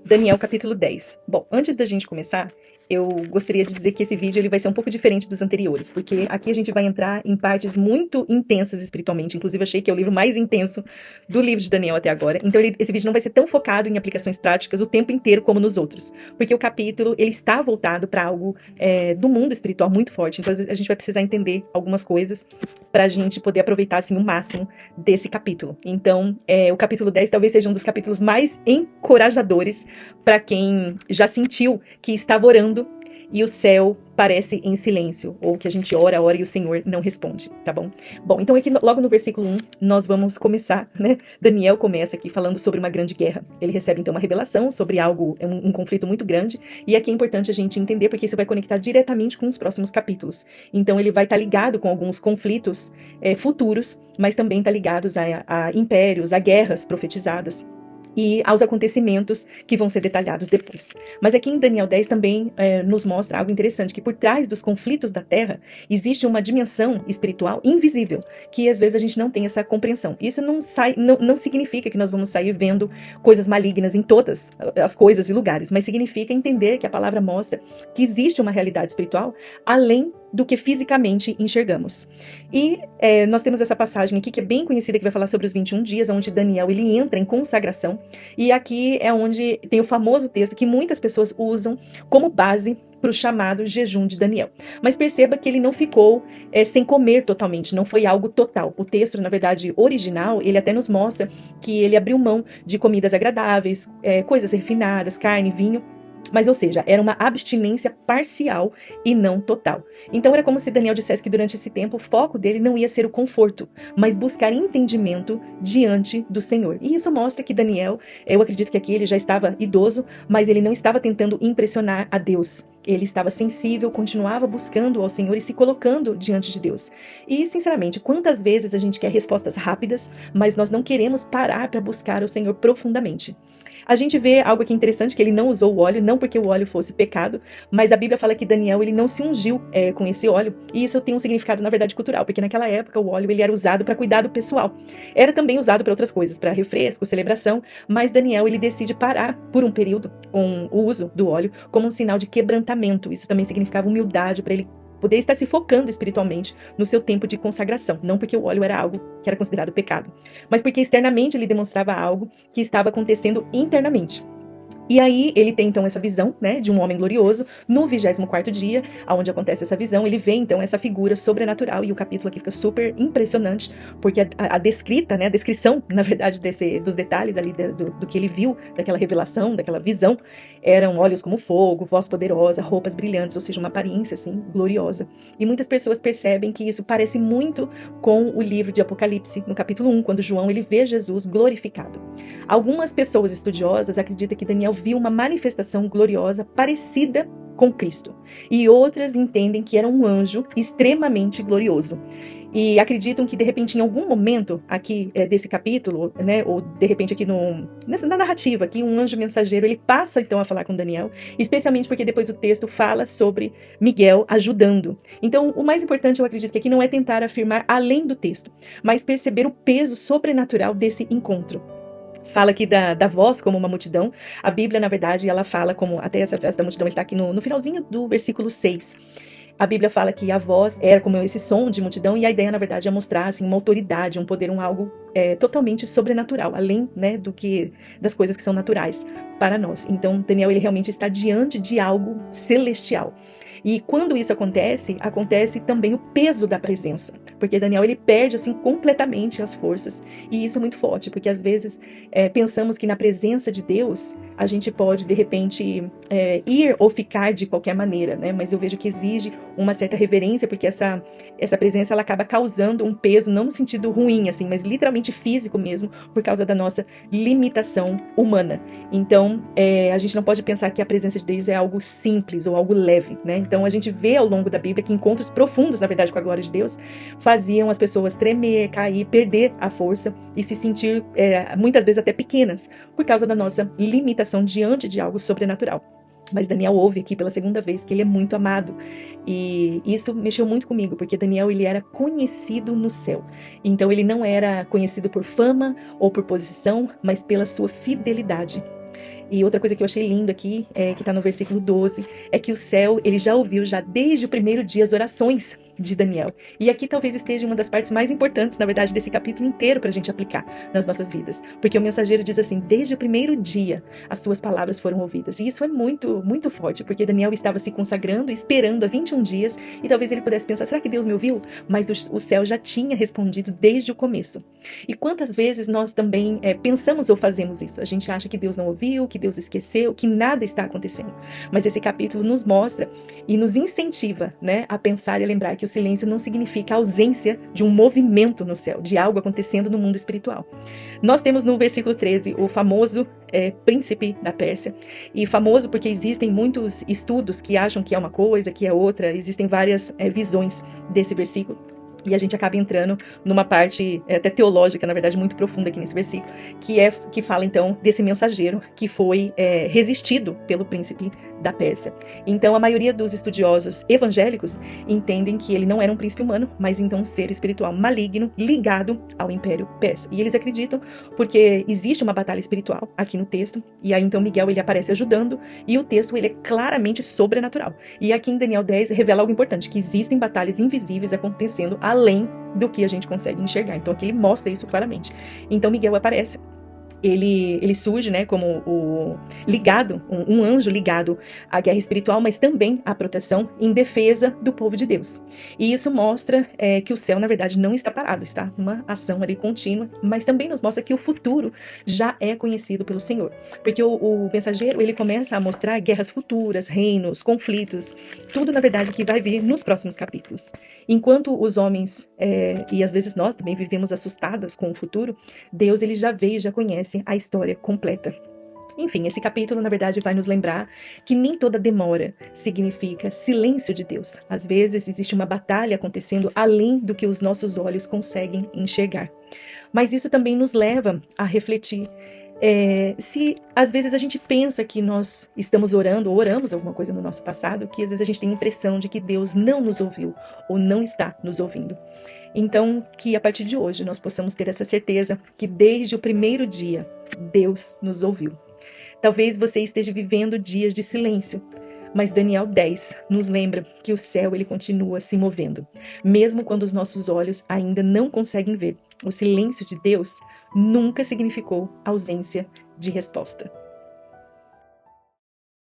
Daniel capítulo 10. Bom, antes da gente começar, eu gostaria de dizer que esse vídeo ele vai ser um pouco diferente dos anteriores, porque aqui a gente vai entrar em partes muito intensas espiritualmente. Inclusive, achei que é o livro mais intenso do livro de Daniel até agora. Então, esse vídeo não vai ser tão focado em aplicações práticas o tempo inteiro como nos outros, porque o capítulo ele está voltado para algo do mundo espiritual muito forte. Então, a gente vai precisar entender algumas coisas para a gente poder aproveitar assim, o máximo desse capítulo. Então, o capítulo 10 talvez seja um dos capítulos mais encorajadores para quem já sentiu que estava orando e o céu parece em silêncio, ou que a gente ora e o Senhor não responde, tá bom? Bom, então aqui logo no versículo 1, nós vamos começar, né? Daniel começa aqui falando sobre uma grande guerra. Ele recebe então uma revelação sobre algo, um conflito muito grande, e aqui é importante a gente entender, porque isso vai conectar diretamente com os próximos capítulos. Então ele vai estar ligado com alguns conflitos futuros, mas também está ligados a impérios, a guerras profetizadas, e aos acontecimentos que vão ser detalhados depois. Mas aqui em Daniel 10 também nos mostra algo interessante, que por trás dos conflitos da terra existe uma dimensão espiritual invisível, que às vezes a gente não tem essa compreensão. Isso não significa que nós vamos sair vendo coisas malignas em todas as coisas e lugares, mas significa entender que a palavra mostra que existe uma realidade espiritual além do que fisicamente enxergamos. E nós temos essa passagem aqui que é bem conhecida, que vai falar sobre os 21 dias, onde Daniel ele entra em consagração, e aqui é onde tem o famoso texto que muitas pessoas usam como base para o chamado jejum de Daniel. Mas perceba que ele não ficou sem comer totalmente, não foi algo total. O texto, na verdade, original, ele até nos mostra que ele abriu mão de comidas agradáveis, coisas refinadas, carne, vinho, mas, ou seja, era uma abstinência parcial e não total. Então, era como se Daniel dissesse que durante esse tempo o foco dele não ia ser o conforto, mas buscar entendimento diante do Senhor. E isso mostra que Daniel, eu acredito que aqui ele já estava idoso, mas ele não estava tentando impressionar a Deus. Ele estava sensível, continuava buscando ao Senhor e se colocando diante de Deus. E, sinceramente, quantas vezes a gente quer respostas rápidas, mas nós não queremos parar para buscar o Senhor profundamente? A gente vê algo aqui interessante, que ele não usou o óleo, não porque o óleo fosse pecado, mas a Bíblia fala que Daniel ele não se ungiu com esse óleo, e isso tem um significado, na verdade, cultural, porque naquela época o óleo ele era usado para cuidado pessoal. Era também usado para outras coisas, para refresco, celebração, mas Daniel ele decide parar por um período com o uso do óleo como um sinal de quebrantamento. Isso também significava humildade para ele poder estar se focando espiritualmente no seu tempo de consagração, não porque o óleo era algo que era considerado pecado, mas porque externamente ele demonstrava algo que estava acontecendo internamente. E aí ele tem então essa visão, né, de um homem glorioso no 24º dia, onde acontece essa visão, ele vê então essa figura sobrenatural, e o capítulo aqui fica super impressionante, porque a descrita, né, a descrição, na verdade, dos detalhes ali do que ele viu, daquela revelação, daquela visão, eram olhos como fogo, voz poderosa, roupas brilhantes, ou seja, uma aparência assim gloriosa. E muitas pessoas percebem que isso parece muito com o livro de Apocalipse, no capítulo 1, quando João ele vê Jesus glorificado. Algumas pessoas estudiosas acreditam que Daniel viu uma manifestação gloriosa parecida com Cristo, e outras entendem que era um anjo extremamente glorioso. E acreditam que, de repente, em algum momento aqui desse capítulo, né, ou de repente aqui na narrativa, aqui um anjo mensageiro, ele passa então a falar com Daniel, especialmente porque depois o texto fala sobre Miguel ajudando. Então, o mais importante, eu acredito que aqui não é tentar afirmar além do texto, mas perceber o peso sobrenatural desse encontro. Fala aqui da voz como uma multidão. A Bíblia, na verdade, ela fala como, até essa voz da multidão, ele está aqui no finalzinho do versículo 6. A Bíblia fala que a voz era como esse som de multidão, e a ideia, na verdade, é mostrar assim, uma autoridade, um poder, algo totalmente sobrenatural, além, né, das coisas que são naturais para nós. Então, Daniel, ele realmente está diante de algo celestial. E quando isso acontece também o peso da presença, porque Daniel ele perde assim completamente as forças, e isso é muito forte, porque às vezes pensamos que na presença de Deus a gente pode de repente ir ou ficar de qualquer maneira, né? Mas eu vejo que exige uma certa reverência, porque essa presença ela acaba causando um peso, não no sentido ruim assim, mas literalmente físico mesmo, por causa da nossa limitação humana. Então a gente não pode pensar que a presença de Deus é algo simples ou algo leve, né? Então a gente vê ao longo da Bíblia que encontros profundos, na verdade, com a glória de Deus, faziam as pessoas tremer, cair, perder a força e se sentir, muitas vezes até pequenas, por causa da nossa limitação diante de algo sobrenatural. Mas Daniel ouve aqui pela segunda vez que ele é muito amado, e isso mexeu muito comigo, porque Daniel ele era conhecido no céu. Então ele não era conhecido por fama ou por posição, mas pela sua fidelidade. E outra coisa que eu achei lindo aqui, que está no versículo 12, é que o céu, ele já ouviu já desde o primeiro dia as orações de Daniel. E aqui talvez esteja uma das partes mais importantes, na verdade, desse capítulo inteiro para a gente aplicar nas nossas vidas. Porque o mensageiro diz assim, desde o primeiro dia as suas palavras foram ouvidas. E isso é muito, muito forte, porque Daniel estava se consagrando, esperando há 21 dias, e talvez ele pudesse pensar, será que Deus me ouviu? Mas o céu já tinha respondido desde o começo. E quantas vezes nós também pensamos ou fazemos isso? A gente acha que Deus não ouviu, que Deus esqueceu, que nada está acontecendo. Mas esse capítulo nos mostra e nos incentiva, né, a pensar e lembrar que o silêncio não significa a ausência de um movimento no céu, de algo acontecendo no mundo espiritual. Nós temos no versículo 13 o famoso príncipe da Pérsia. E famoso porque existem muitos estudos que acham que é uma coisa, que é outra, existem várias visões desse versículo. E a gente acaba entrando numa parte até teológica, na verdade, muito profunda aqui nesse versículo, que fala então desse mensageiro que foi resistido pelo príncipe da Pérsia. Então a maioria dos estudiosos evangélicos entendem que ele não era um príncipe humano, mas então um ser espiritual maligno ligado ao Império Persa. E eles acreditam porque existe uma batalha espiritual aqui no texto, e aí então Miguel ele aparece ajudando, e o texto ele é claramente sobrenatural. E aqui em Daniel 10 revela algo importante, que existem batalhas invisíveis acontecendo além do que a gente consegue enxergar. Então aqui ele mostra isso claramente. Então Miguel aparece. Ele surge, né, como um anjo ligado à guerra espiritual, mas também à proteção em defesa do povo de Deus. E isso mostra que o céu, na verdade, não está parado, está numa ação ali contínua, mas também nos mostra que o futuro já é conhecido pelo Senhor. Porque o mensageiro, ele começa a mostrar guerras futuras, reinos, conflitos, tudo, na verdade, que vai vir nos próximos capítulos. Enquanto os homens, e às vezes nós também vivemos assustadas com o futuro, Deus, ele já veio e já conhece a história completa. Enfim, esse capítulo, na verdade, vai nos lembrar que nem toda demora significa silêncio de Deus. Às vezes, existe uma batalha acontecendo além do que os nossos olhos conseguem enxergar. Mas isso também nos leva a refletir se às vezes a gente pensa que nós estamos orando ou oramos alguma coisa no nosso passado, que às vezes a gente tem a impressão de que Deus não nos ouviu ou não está nos ouvindo. Então, que a partir de hoje nós possamos ter essa certeza que desde o primeiro dia, Deus nos ouviu. Talvez você esteja vivendo dias de silêncio, mas Daniel 10 nos lembra que o céu ele continua se movendo. Mesmo quando os nossos olhos ainda não conseguem ver, o silêncio de Deus nunca significou ausência de resposta.